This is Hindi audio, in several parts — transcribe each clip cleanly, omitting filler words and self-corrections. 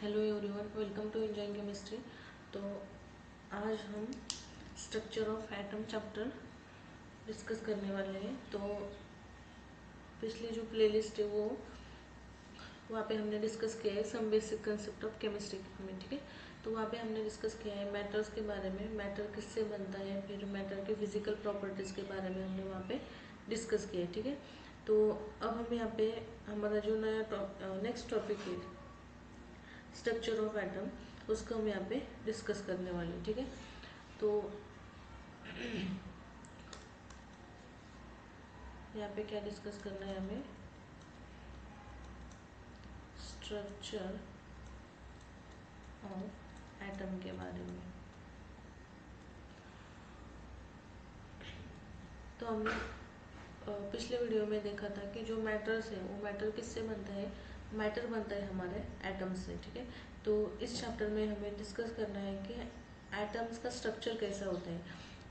Hello everyone, welcome to enjoying chemistry. तो आज हम structure of atom chapter discuss करने वाले हैं। तो पिछली जो प्लेलिस्ट है वो वहाँ पे हमने डिस्कस किया है some basic concept of chemistry में, ठीक है। तो वहाँ पे हमने डिस्कस किया है मैटर्स के बारे में, मैटर किससे बनता है, फिर मैटर के फिजिकल प्रॉपर्टीज़ के बारे में हमने वहाँ पे डिस्कस किया है, ठीक है। तो अब हम यहाँ पे हमारा जो नया नेक्स्ट टॉपिक है स्ट्रक्चर ऑफ एटम, उसको हम यहाँ पे डिस्कस करने वाले हैं, ठीक है। तो यहाँ पे क्या डिस्कस करना है हमें, स्ट्रक्चर ऑफ एटम के बारे में। तो हमने पिछले वीडियो में देखा था कि जो मैटर्स है वो मैटर किससे बनता है, मैटर बनता है हमारे एटम्स से, ठीक है। तो इस चैप्टर में हमें डिस्कस करना है कि एटम्स का स्ट्रक्चर कैसा होता है।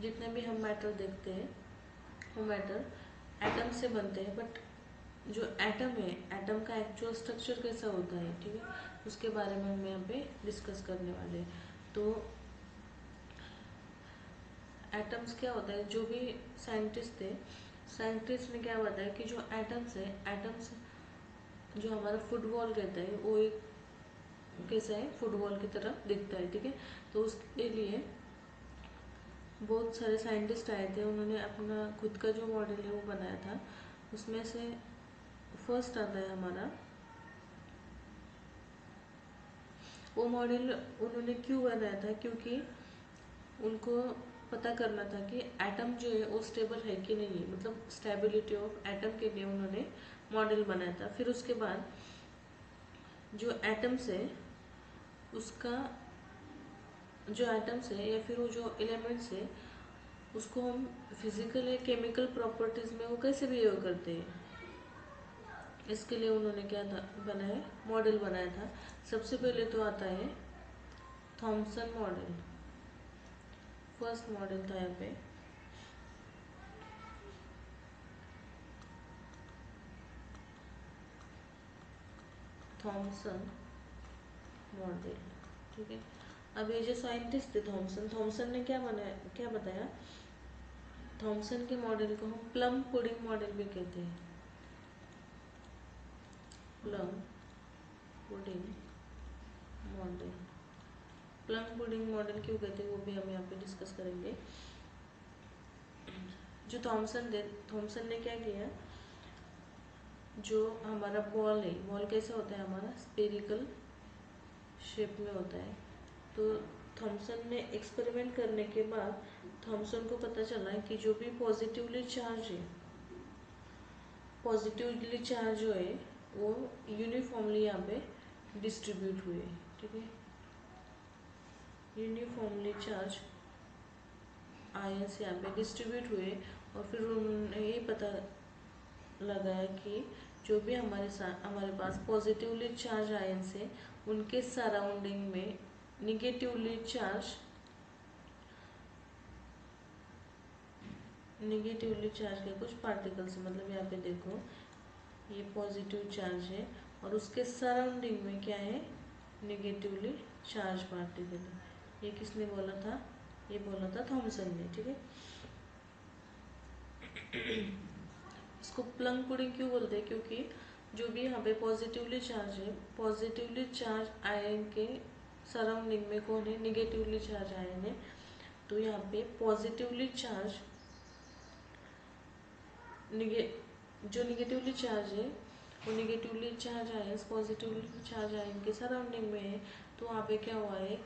जितने भी हम मैटर देखते हैं वो मैटर एटम से बनते हैं, बट जो एटम है, एटम का एक्चुअल स्ट्रक्चर कैसा होता है, ठीक है, उसके बारे में हम यहाँ पे डिस्कस करने वाले हैं। तो एटम्स क्या होता है, जो भी साइंटिस्ट थे, साइंटिस्ट ने क्या बताया कि जो एटम्स है, एटम्स जो हमारा फुटबॉल कहता है वो एक कैसा है, फुटबॉल की तरह दिखता है, ठीक है। तो उसके लिए बहुत सारे साइंटिस्ट आए थे, उन्होंने अपना खुद का जो मॉडल है वो बनाया था। उसमें से फर्स्ट आता है हमारा वो मॉडल। उन्होंने क्यों बनाया था, क्योंकि उनको पता करना था कि एटम जो है वो स्टेबल है कि नहीं है, मतलब स्टेबिलिटी ऑफ एटम के लिए उन्होंने मॉडल बनाया था। फिर उसके बाद जो एटम्स है उसका, जो एटम्स है या फिर वो जो एलिमेंट्स है उसको हम फिजिकल या केमिकल प्रॉपर्टीज में वो कैसे बिहेव करते हैं, इसके लिए उन्होंने क्या था बनाया, मॉडल बनाया था। सबसे पहले तो आता है थॉमसन मॉडल, फर्स्ट मॉडल था यहाँ पे। थॉमसन मॉडल, ठीक है। अब ये जो साइंटिस्ट थे थॉमसन, थॉमसन ने क्या बनाया, क्या बताया, थॉमसन के मॉडल को हम प्लम पुडिंग मॉडल भी कहते हैं। Plum pudding model, plum pudding model क्यों कहते हैं वो भी हम यहाँ पे डिस्कस करेंगे। जो थॉमसन थे, थॉमसन ने क्या किया, जो हमारा बॉल है, बॉल कैसा होता है हमारा, स्पेरिकल शेप में होता है। तो थॉमसन ने एक्सपेरिमेंट करने के बाद थॉमसन को पता चला कि जो भी पॉजिटिवली चार्ज है, पॉजिटिवली चार्ज जो है वो यूनिफॉर्मली यहाँ पे डिस्ट्रीब्यूट हुए, ठीक है। यूनिफॉर्मली चार्ज आयंस यहाँ पे डिस्ट्रीब्यूट हुए, और फिर उन्होंने ये पता लगाया कि जो भी हमारे पास पॉजिटिवली चार्ज आयंस है उनके सराउंडिंग में निगेटिवली चार्ज के कुछ पार्टिकल्स, मतलब यहाँ पे देखो ये पॉजिटिव चार्ज है और उसके सराउंडिंग में क्या है, निगेटिवली चार्ज पार्टिकल है। ये किसने बोला था, ये बोला था थॉमसन ने, ठीक है। इसको प्लम पुडिंग क्यों बोलते हैं, क्योंकि जो भी यहाँ पे पॉजिटिवली चार्ज है, पॉजिटिवली चार्ज आयन के सराउंडिंग में कौन है, निगेटिवली चार्ज आयन है। तो यहाँ पे पॉजिटिवली चार्ज जो निगेटिवली चार्ज है वो negatively charge ion positively charge ion के सराउंडिंग में है। तो वहाँ पे क्या हुआ है,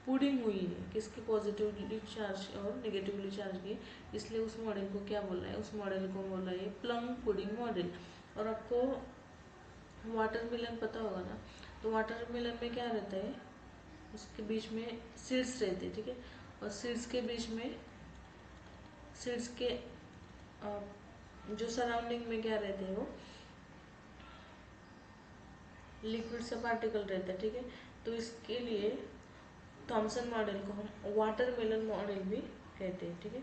पुडिंग हुई है किसकी, पॉजिटिवली चार्ज और निगेटिवली चार्ज की। इसलिए उस मॉडल को क्या बोला है, उस मॉडल को बोला है प्लम पुडिंग मॉडल। और आपको वाटरमेलन पता होगा ना, तो वाटरमेलन में क्या रहता है, उसके बीच में सीड्स रहते हैं, ठीक है। और सीड्स के बीच में, सीड्स के जो सराउंडिंग में क्या रहते हैं, वो लिक्विड सा पार्टिकल रहता है, ठीक है। तो इसके लिए थॉमसन मॉडल को हम वाटरमेलन मॉडल भी कहते हैं, ठीक है।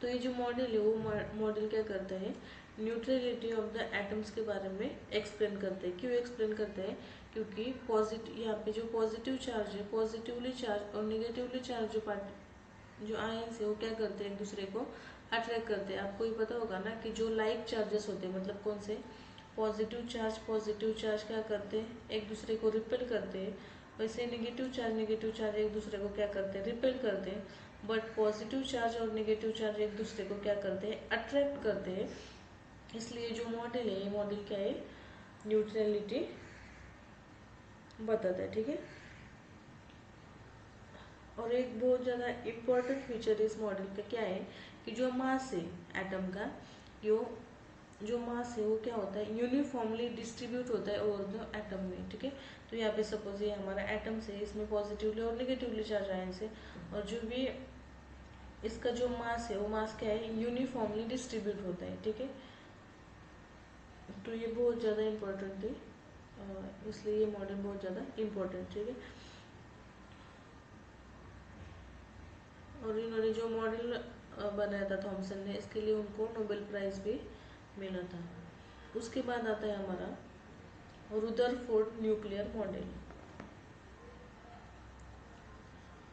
तो ये जो मॉडल है वो मॉडल क्या करता है, न्यूट्रलिटी ऑफ द एटम्स के बारे में एक्सप्लेन करते हैं। क्यों एक्सप्लेन करते हैं? क्योंकि पॉजिटिव, यहाँ पे जो पॉजिटिव चार्ज है, पॉजिटिवली चार्ज और निगेटिवली चार्ज जो आयंस है वो क्या करते हैं, एक दूसरे को अट्रैक्ट करते हैं। आपको ये पता होगा ना कि जो लाइक चार्जेस होते हैं, मतलब कौन से, पॉजिटिव चार्ज क्या करते हैं, एक दूसरे को रिपेल करते हैं। वैसे नेगेटिव चार्ज एक दूसरे को क्या करते हैं, रिपेल करते हैं। बट पॉजिटिव चार्ज और नेगेटिव चार्ज एक दूसरे को क्या करते हैं, अट्रैक्ट करते हैं। इसलिए जो मॉडल है, ये मॉडल क्या है, न्यूट्रलिटी बताता है। ठीक है। और एक बहुत ज़्यादा इम्पोर्टेंट फीचर इस मॉडल का क्या है कि जो मास है एटम का, जो मास है वो क्या होता है, यूनिफॉर्मली डिस्ट्रीब्यूट होता है ओवर द एटम में। ठीक है। तो यहाँ पे सपोज ये हमारा एटम है, इसमें पॉजिटिवली और निगेटिवली चार्ज आयंस है, और जो भी इसका जो मास है वो मास क्या है, यूनिफॉर्मली डिस्ट्रीब्यूट होता है। ठीक है। तो ये बहुत ज़्यादा इम्पोर्टेंट है, इसलिए ये मॉडल बहुत ज़्यादा इम्पोर्टेंट। ठीक है। और इन्होंने जो मॉडल बनाया था थॉमसन ने, इसके लिए उनको नोबेल प्राइज भी मिला था। उसके बाद आता है हमारा रुदरफोर्ड न्यूक्लियर मॉडल।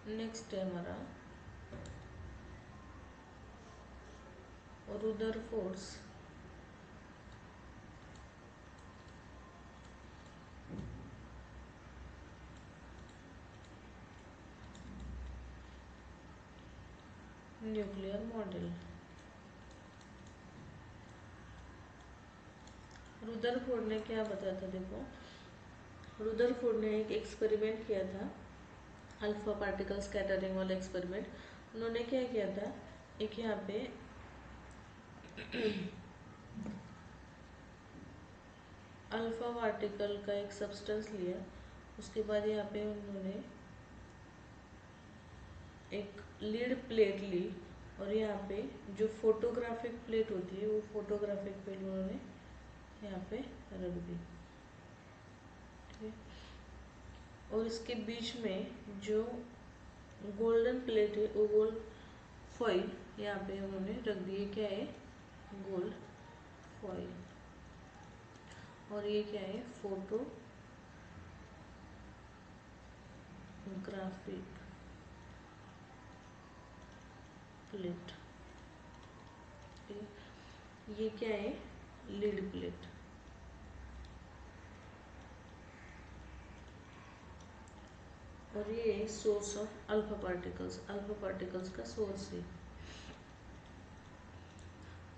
नेक्स्ट है हमारा रुदरफोर्ड्स न्यूक्लियर मॉडल। रुदरफोर्ड ने क्या बताया था, देखो, रुदरफोर्ड ने एक एक्सपेरिमेंट किया था, अल्फा पार्टिकल स्कैटरिंग वाला एक्सपेरिमेंट। उन्होंने क्या किया था, एक यहाँ पे अल्फा पार्टिकल का एक सब्सटेंस लिया, उसके बाद यहाँ पे उन्होंने एक लीड प्लेट ली, और यहाँ पे जो फोटोग्राफिक प्लेट होती है वो फोटोग्राफिक प्लेट उन्होंने यहाँ पे रख दी। ठीक है। और इसके बीच में जो गोल्डन प्लेट है वो गोल्ड फॉइल यहाँ पे उन्होंने रख दी है। क्या है, गोल्ड फॉइल। और ये क्या है, फोटोग्राफिक प्लेट। ये क्या है, लीड प्लेट। और ये सोर्स ऑफ अल्फा पार्टिकल्स का सोर्स है।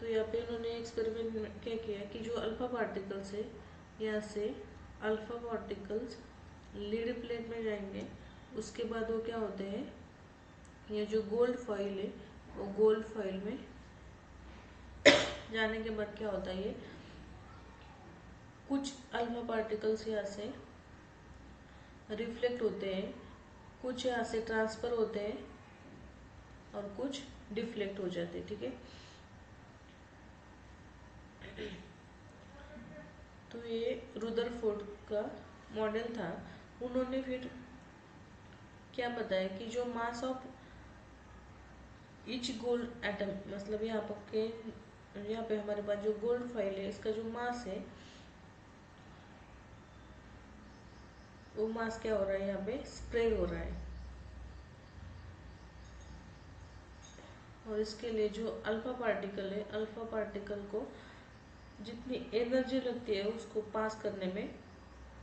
तो यहाँ पे उन्होंने एक्सपेरिमेंट में क्या किया कि जो अल्फा पार्टिकल्स है, यहाँ से अल्फा पार्टिकल्स लीड प्लेट में जाएंगे। उसके बाद वो क्या होते हैं, ये जो गोल्ड फॉइल है वो गोल्ड फॉइल में जाने के बाद क्या होता है, ये कुछ अल्फा पार्टिकल्स यहाँ से रिफ्लेक्ट होते हैं, कुछ यहाँ से ट्रांसफर होते हैं और कुछ डिफ्लेक्ट हो जाते हैं। ठीक है। तो ये रुदरफोर्ड का मॉडल था। उन्होंने फिर क्या बताया कि जो mass of each gold atom, मतलब यहाँ पे हमारे पास जो गोल्ड फाइल है, इसका जो मास है वो मास क्या हो रहा है, यहाँ पे स्प्रेड हो रहा है। और इसके लिए जो अल्फा पार्टिकल है, अल्फा पार्टिकल को जितनी एनर्जी लगती है उसको पास करने में,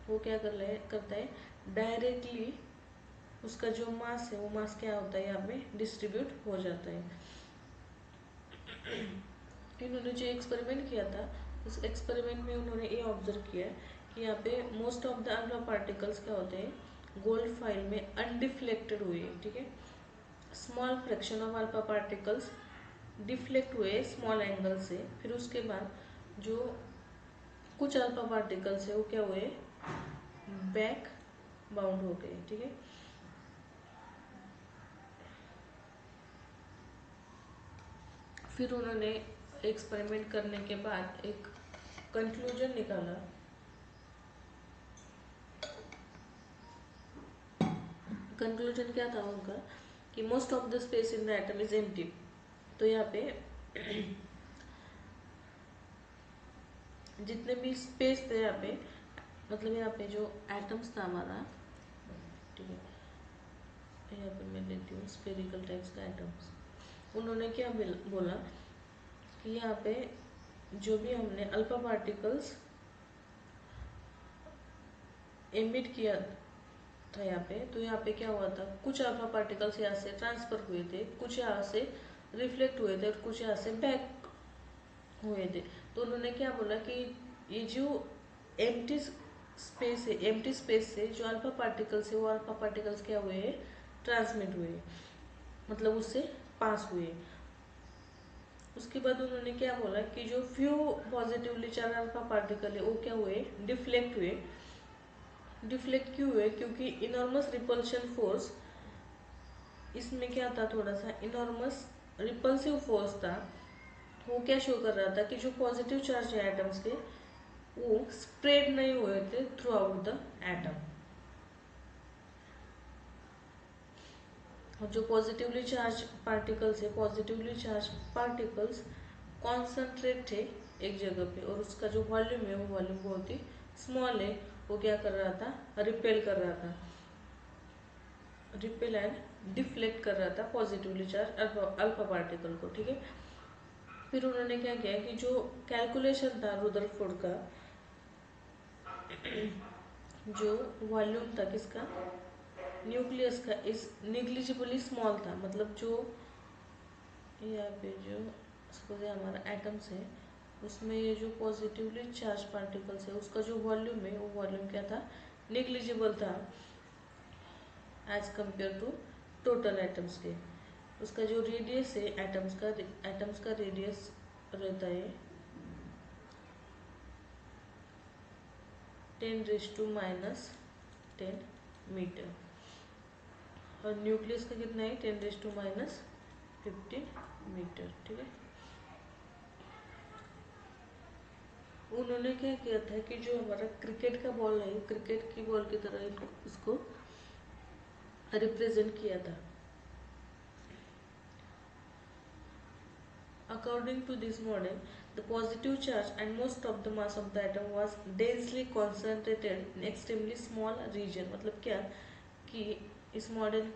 वो क्या करता है, डायरेक्टली उसका जो मास है वो मास क्या होता है, यहाँ पे डिस्ट्रीब्यूट हो जाता है। इन्होंने जो एक्सपेरिमेंट किया था, उस एक्सपेरिमेंट में उन्होंने ये ऑब्जर्व किया कि यहाँ पे most of the alpha particles क्या होते हैं, गोल्ड फाइल में अनडिफ्लेक्टेड हुए। ठीक है। Small fraction of alpha particles deflect हुए स्मॉल एंगल से। फिर उसके बाद जो कुछ अल्फा पार्टिकल्स है वो क्या हुए, बैक बाउंड हो गए। ठीक है। फिर उन्होंने एक्सपेरिमेंट करने के बाद एक कंक्लूजन निकाला। कंक्लूजन क्या था उनका कि most of the space in the atom is empty. तो यहाँ पे जितने भी स्पेस थे यहाँ पे, मतलब यहाँ पे जो एटम्स था हमारा, ठीक है, यहाँ पे मैं लेती हूँ स्फेरिकल टाइप्स का एटम्स। उन्होंने क्या बोला कि यहाँ पे जो भी हमने अल्फा पार्टिकल्स एमिट किया था यहाँ पे, तो यहाँ पे क्या हुआ था, कुछ अल्फा पार्टिकल्स यहाँ से ट्रांसफर हुए थे, कुछ यहाँ से रिफ्लेक्ट हुए थे और कुछ यहाँ से बैक हुए थे। तो उन्होंने क्या बोला कि ये जो एम्प्टी स्पेस है, एम्प्टी स्पेस से जो अल्फा पार्टिकल्स है वो अल्फा पार्टिकल्स क्या हुए हैं, ट्रांसमिट हुए, मतलब उससे पास हुए। उसके बाद उन्होंने क्या बोला कि जो few positively charge alpha particle है वो क्या हुए, डिफ्लेक्ट हुए। डिफ्लेक्ट क्यों हुए, क्योंकि इनॉर्मस रिपल्शन फोर्स, इसमें क्या था, थोड़ा सा इनॉर्मस रिपल्सिव फोर्स था। वो क्या शो कर रहा था कि जो पॉजिटिव चार्ज है एटम्स के, वो स्प्रेड नहीं हुए थे थ्रू आउट द एटम। और जो पॉजिटिवली चार्ज पार्टिकल्स है, पॉजिटिवली चार्ज पार्टिकल्स कॉन्सेंट्रेट थे एक जगह पे, और उसका जो वॉल्यूम है वो वॉल्यूम बहुत ही स्मॉल है। वो क्या कर रहा था, रिपेल कर रहा था, रिपेल एंड डिफ्लेक्ट कर रहा था पॉजिटिवली चार्ज अल्फा पार्टिकल को, ठीक है। फिर उन्होंने क्या किया कि जो कैलकुलेशन था रुदरफोर्ड का, जो वॉल्यूम था किसका, न्यूक्लियस का, इस निग्लिजिबली स्मॉल था। मतलब जो यहाँ पे जो सपोज हमारा एटम्स है, उसमें ये जो पॉजिटिवली चार्ज पार्टिकल्स है उसका जो वॉल्यूम है वो वॉल्यूम क्या था, निग्लिजिबल था as compared to total atoms के। उसका जो रेडियस है एटम्स का रेडियस रहता है 10⁻10 मीटर, और न्यूक्लियस का कितना है 10⁻15 मीटर, ठीक है। उन्होंने क्या किया था कि जो हमारा क्रिकेट का बॉल है, क्रिकेट की बॉल की तरह इसको रिप्रेजेंट किया था। According to this model, the positive charge and most of the mass of the atom was densely concentrated in extremely small region। मतलब क्या कि इस मॉडल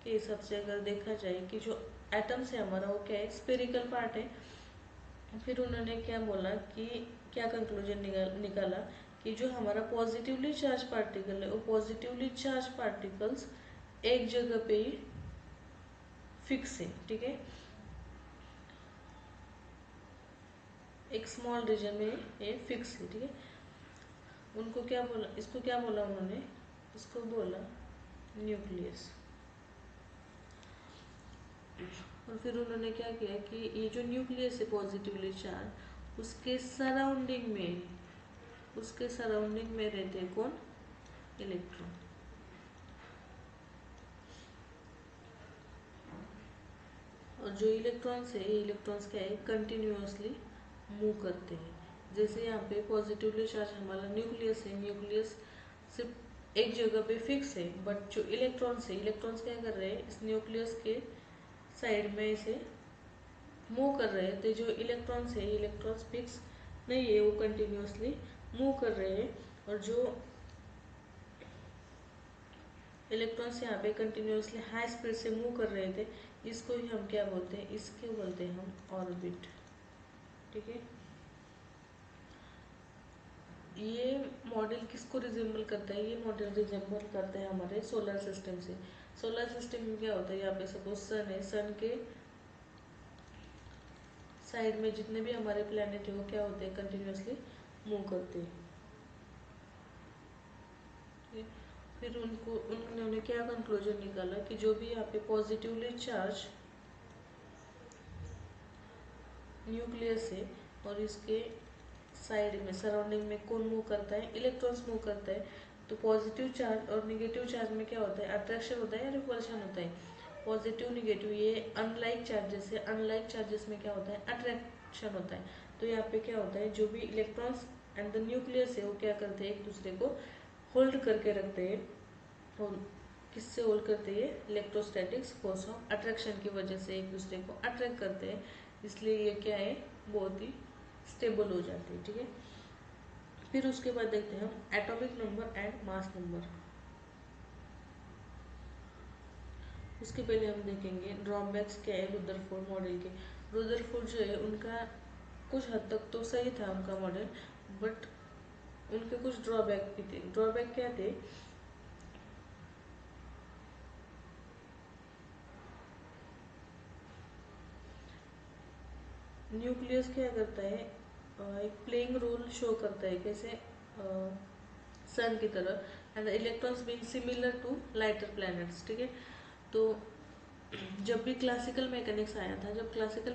के हिसाब से अगर देखा जाए कि जो एटम्स है हमारा वो क्या है, स्पेरिकल पार्ट है। फिर उन्होंने क्या बोला कि क्या कंक्लूजन निकाला कि जो हमारा पॉजिटिवली चार्ज पार्टिकल है वो पॉजिटिवली चार्ज पार्टिकल्स एक जगह पे ही फिक्स है, ठीक है, एक स्मॉल रीजन में ये फिक्स है, ठीक है। उनको क्या बोला, इसको क्या बोला उन्होंने, इसको बोला न्यूक्लियस। और फिर उन्होंने क्या किया कि ये जो न्यूक्लियस है पॉजिटिवली चार्ज, उसके सराउंडिंग में रहते हैं कौन, इलेक्ट्रॉन। और जो इलेक्ट्रॉन्स है, ये इलेक्ट्रॉन्स क्या है, कंटिन्यूअसली मूव करते हैं। जैसे यहाँ पे पॉजिटिवली चार्ज हमारा न्यूक्लियस है, न्यूक्लियस सिर्फ एक जगह पे फिक्स है, बट जो इलेक्ट्रॉन्स है, इलेक्ट्रॉन्स क्या कर रहे हैं, इस न्यूक्लियस के साइड में इसे मूव कर रहे हैं। तो जो इलेक्ट्रॉन्स है, इलेक्ट्रॉन्स फिक्स नहीं है, वो कंटिन्यूअसली मूव कर रहे हैं। और जो इलेक्ट्रॉन्स यहाँ पे कंटिन्यूअसली हाई स्पीड से मूव कर रहे थे, इसको ही हम क्या बोलते हैं, इसके बोलते हैं हम ऑर्बिट, ठीक है। ये मॉडल किसको रिजेंबल करता है, ये मॉडल रिजेंबल करता है हमारे सोलर सिस्टम से। सोलर सिस्टम में क्या होता है, यहाँ पे सपोज सन है, सन के साइड में जितने भी हमारे प्लैनेट है वो क्या होते हैं, कंटिन्यूअसली मूव करते हैं। फिर उन्होंने क्या कंक्लूजन निकाला कि जो भी यहाँ पे पॉजिटिवली चार्ज न्यूक्लियस है और इसके साइड में सराउंडिंग में कौन मूव करता है, इलेक्ट्रॉन्स मूव करता है। तो पॉजिटिव चार्ज और निगेटिव चार्ज में क्या होता है, अट्रैक्शन होता है या रिपल्शन होता है, पॉजिटिव निगेटिव। ये अनलाइक चार्जेस है, अनलाइक चार्जेस में क्या होता है, अट्रैक्शन होता है। तो यहाँ पे क्या होता है, जो भी इलेक्ट्रॉन्स एंड द न्यूक्लियस है वो क्या करते हैं, एक दूसरे को होल्ड करके रखते हैं। और किससे होल्ड करते हैं, इलेक्ट्रोस्टैटिक्स फोर्स ऑफ अट्रैक्शन की वजह से एक दूसरे को अट्रैक्ट करते हैं। इसलिए ये क्या है, बहुत ही स्टेबल हो जाती है, ठीक है। फिर उसके बाद देखते हैं हम atomic number and mass number. उसके पहले हम देखेंगे ड्रॉबैक्स क्या है रुदरफोर्ड मॉडल के। रुदरफोर्ड जो है उनका कुछ हद तक तो सही था उनका मॉडल, बट उनके कुछ ड्रॉबैक भी थे। ड्रॉबैक क्या थे? न्यूक्लियस क्या करता है, एक प्लेइंग रोल शो करता है, कैसे सन की तरह, and electrons being similar to lighter planets, ठीक है। तो जब भी क्लासिकल मैकेनिक्स आया था, क्लासिकल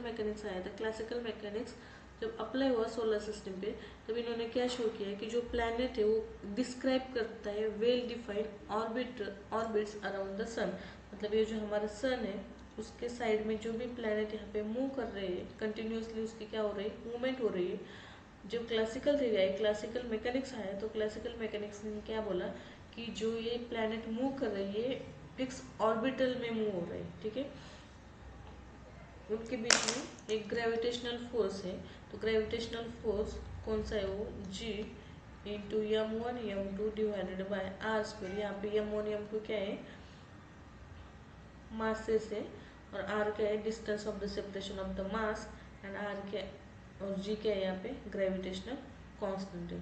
मैकेनिक्स जब अप्लाई हुआ सोलर सिस्टम पे, तब इन्होंने क्या शो किया कि जो प्लैनेट है वो डिस्क्राइब करता है well defined orbits around the sun. मतलब ये जो हमारा सन है उसके साइड में जो भी प्लैनेट यहाँ पे मूव कर रहे हैं कंटिन्यूसली, उसकी क्या हो रही है, मूवमेंट हो रही है। जब क्लासिकल थ्योरी आई, क्लासिकल मैकेनिक्स आया, तो क्लासिकल मैकेनिक्स ने क्या बोला कि जो ये प्लैनेट मूव कर रही है फिक्स ऑर्बिटल में मूव हो रहे हैं, ठीक है। उनके बीच में एक ग्रेविटेशनल फोर्स है, तो ग्रेविटेशनल फोर्स कौन सा है, वो G into m1 m2 divided by R square. यहाँ पे m1 m2 क्या है, मासेस है, और r क्या है, distance of the separation of the mass, and r क्या और g क्या है, यहाँ पे ग्रेविटेशनल कांस्टेंट है।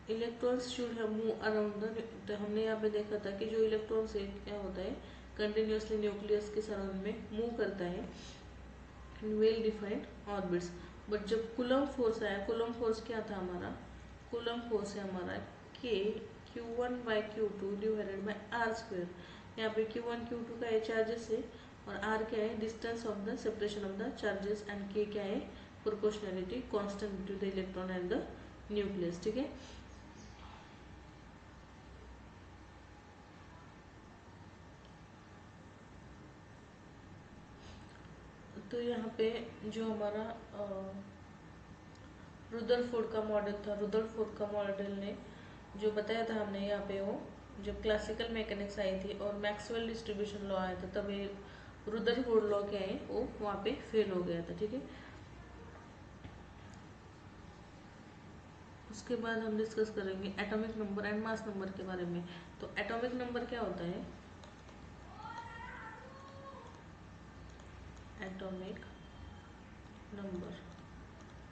Electrons should have move around the, तो हमने यहाँ पे देखा था कि जो इलेक्ट्रॉन्स है क्या होता है, कंटिन्यूसली न्यूक्लियस के सराउंड में मूव करता है in well defined orbits. But जब कूलम्ब फोर्स आया, कूलम्ब फोर्स क्या था हमारा, कूलम्ब फोर्स है हमारा k Q1/Q2 divided by R square. यहाँ पे Q1 Q2 का चार्जेस है, और r क्या है, distance of the separation of the charges, and k क्या है, proportionality constant between the electron and the nucleus, ठीक है। तो यहाँ पे जो हमारा रुदरफोर्ड का मॉडल था, रुदरफोर्ड का मॉडल ने जो बताया था हमने यहाँ पे, वो जब क्लासिकल मैकेनिक्स आई थी और मैक्सवेल डिस्ट्रीब्यूशन लॉ आया था, तब ये रुदरफोर्ड लॉ क्या है, वो वहाँ पे फेल हो गया था, ठीक है। उसके बाद हम डिस्कस करेंगे atomic number and mass number के बारे में। तो एटॉमिक नंबर क्या होता है,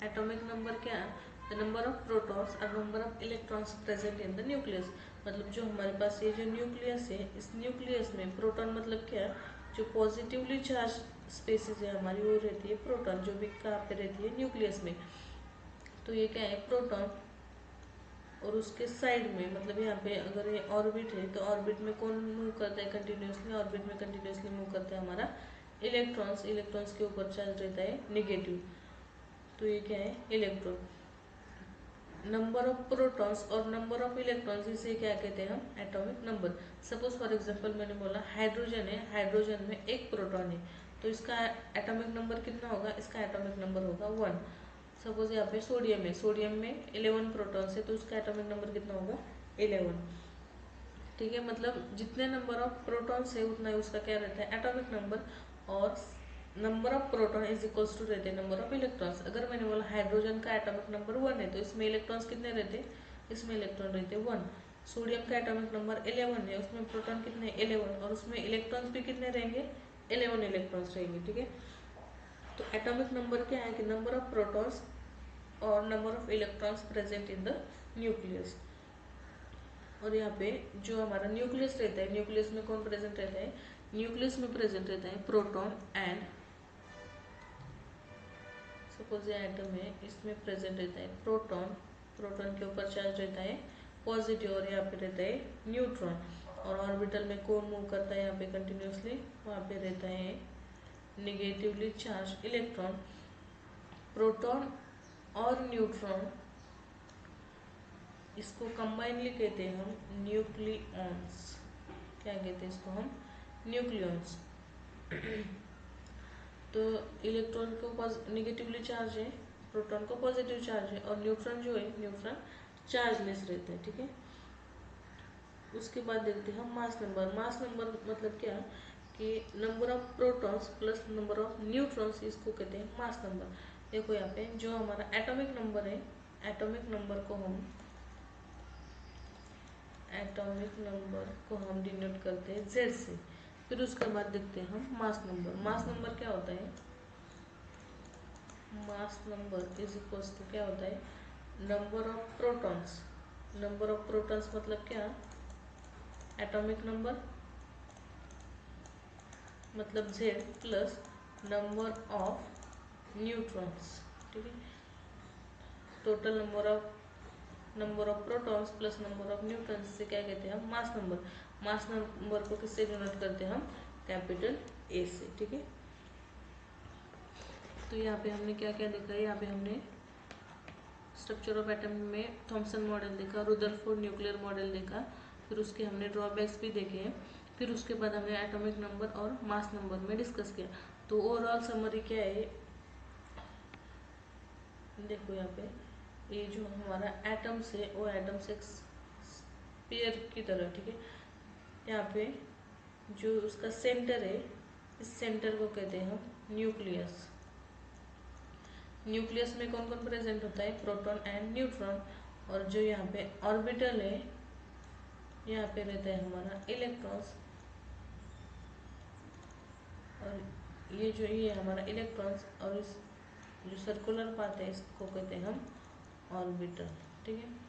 एटॉमिक नंबर क्या है, द नंबर ऑफ प्रोटॉन्स और number of electrons present in the nucleus. मतलब जो हमारे पास ये जो न्यूक्लियस है, इस न्यूक्लियस में प्रोटॉन मतलब क्या है, जो पॉजिटिवली चार्ज स्पेसिस है हमारी, वो रहती है प्रोटॉन, जो भी कहाँ पे रहती है, न्यूक्लियस में। तो ये क्या है, प्रोटॉन, और उसके साइड में, मतलब यहाँ पे अगर ये ऑर्बिट है, तो ऑर्बिट में कौन मूव करता है कंटिन्यूसली, ऑर्बिट में कंटिन्यूसली मूव करता है हमारा इलेक्ट्रॉन्स। इलेक्ट्रॉन्स के ऊपर चार्ज रहता है नेगेटिव, तो ये क्या है, इलेक्ट्रॉन। नंबर ऑफ प्रोटॉन्स और नंबर ऑफ इलेक्ट्रॉन्स, इसे क्या कहते हैं हम, atomic number. Suppose for example मैंने बोला हाइड्रोजन है, हाइड्रोजन में एक प्रोटॉन है, तो इसका एटॉमिक नंबर कितना होगा, इसका एटॉमिक नंबर होगा 1। सपोज यहाँ पे सोडियम है, सोडियम में 11 प्रोटॉन्स है, तो उसका एटॉमिक नंबर कितना होगा, 11, ठीक है। मतलब जितने नंबर ऑफ प्रोटॉन्स है उतना ही उसका क्या रहता है, एटॉमिक नंबर। और number of proton is equals to रहते हैं नंबर ऑफ इलेक्ट्रॉन्स। अगर मैंने बोला हाइड्रोजन का एटॉमिक नंबर 1 है, तो इसमें इलेक्ट्रॉन्स कितने रहते, इसमें इलेक्ट्रॉन रहते 1। सोडियम का एटॉमिक नंबर 11 है, उसमें प्रोटॉन कितने, 11, और उसमें इलेक्ट्रॉन्स भी कितने रहेंगे, 11 इलेक्ट्रॉन्स रहेंगे, ठीक है। तो एटॉमिक नंबर क्या है कि नंबर ऑफ प्रोटॉन्स और number of electrons present in the nucleus. और यहाँ पे जो हमारा न्यूक्लियस रहता है, न्यूक्लियस में कौन प्रेजेंट रहता है, न्यूक्लियस में प्रेजेंट रहता है प्रोटॉन एंड, सपोज ये एटम है, इसमें प्रेजेंट रहता है प्रोटॉन, प्रोटॉन के ऊपर चार्ज रहता है पॉजिटिव, और यहाँ पे रहता है न्यूट्रॉन। और ऑर्बिटल में कौन मूव करता है यहाँ पे कंटिन्यूसली, वहाँ पे रहता है निगेटिवली चार्ज इलेक्ट्रॉन। प्रोटॉन और न्यूट्रॉन, इसको कंबाइनली कहते हैं हम न्यूक्लियॉन्स। क्या कहते हैं इसको हम, न्यूक्लियॉन्स। तो इलेक्ट्रॉन को निगेटिवली चार्ज है, प्रोटॉन को पॉजिटिव चार्ज है, और न्यूट्रॉन जो है, न्यूट्रॉन चार्जलेस रहता है, ठीक है। उसके बाद देखते हैं हम मास नंबर। मास नंबर मतलब क्या कि number of protons plus number of neutrons, इसको कहते हैं मास नंबर। देखो यहाँ पे जो हमारा एटॉमिक नंबर है, एटॉमिक नंबर को हम डिनोट करते हैं Z से। फिर उसके बाद देखते हैं हम मास नंबर। मास नंबर क्या होता है, mass number is equals to क्या होता है, number of protons. Number of protons मतलब क्या, एटॉमिक नंबर मतलब Z plus number of neutrons, ठीक है। Total number of protons plus number of neutrons से क्या कहते हैं हम, मास नंबर। मास नंबर को किससे डिनोट करते हैं हम, कैपिटल A से, ठीक है। तो यहाँ पे हमने क्या क्या देखा है, यहाँ पे हमने स्ट्रक्चर ऑफ एटम में थॉमसन मॉडल देखा, रुदरफोर्ड न्यूक्लियर मॉडल देखा, फिर उसके हमने ड्रॉबैक्स भी देखे हैं, फिर उसके बाद हमने एटॉमिक नंबर और मास नंबर में डिस्कस किया। तो ओवरऑल समरी क्या है, देखो यहाँ पे ये जो हमारा एटम्स है वो एटम्स एक स्फीयर की तरह, ठीक है। यहाँ पे जो उसका सेंटर है, इस सेंटर को कहते हैं हम न्यूक्लियस। न्यूक्लियस में कौन कौन प्रेजेंट होता है, प्रोटॉन एंड न्यूट्रॉन। और जो यहाँ पे ऑर्बिटल है, यहाँ पे रहता है हमारा इलेक्ट्रॉन्स, और ये हमारा इलेक्ट्रॉन्स, और इस जो सर्कुलर पार्ट है इसको कहते हैं हम ऑर्बिटल, ठीक है।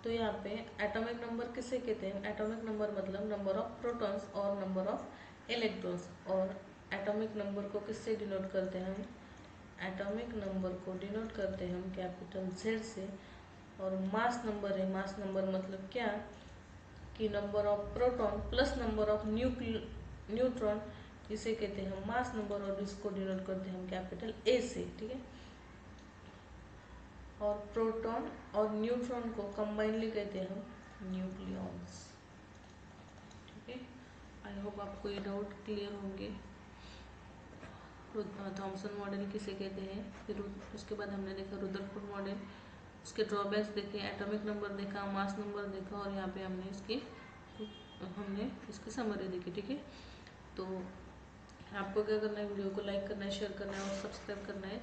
तो यहाँ पे एटॉमिक नंबर किसे कहते हैं, एटॉमिक नंबर मतलब नंबर ऑफ प्रोटॉन्स और नंबर ऑफ इलेक्ट्रॉन्स। और एटॉमिक नंबर को किससे डिनोट करते हैं हम, एटॉमिक नंबर को डिनोट करते हैं हम कैपिटल Z से। और मास नंबर है, मास नंबर मतलब क्या कि number of proton plus number of neutron, जिसे कहते हैं हम मास नंबर, और इसको डिनोट करते हैं हम कैपिटल A से, ठीक है। और प्रोटॉन और न्यूट्रॉन को कंबाइनली कहते हैं हम न्यूक्लियॉन्स, ठीक है। आई होप आपको ये डाउट क्लियर होंगे। थॉमसन मॉडल किसे कहते हैं, फिर उसके बाद हमने देखा रुदरफोर्ड मॉडल, उसके ड्रॉबैक्स देखे, एटॉमिक नंबर देखा, मास नंबर देखा, और यहाँ पे हमने इसकी समरी देखी, ठीक है। तो आपको क्या करना है, वीडियो को लाइक करना है, शेयर करना है और सब्सक्राइब करना है।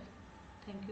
Thank you.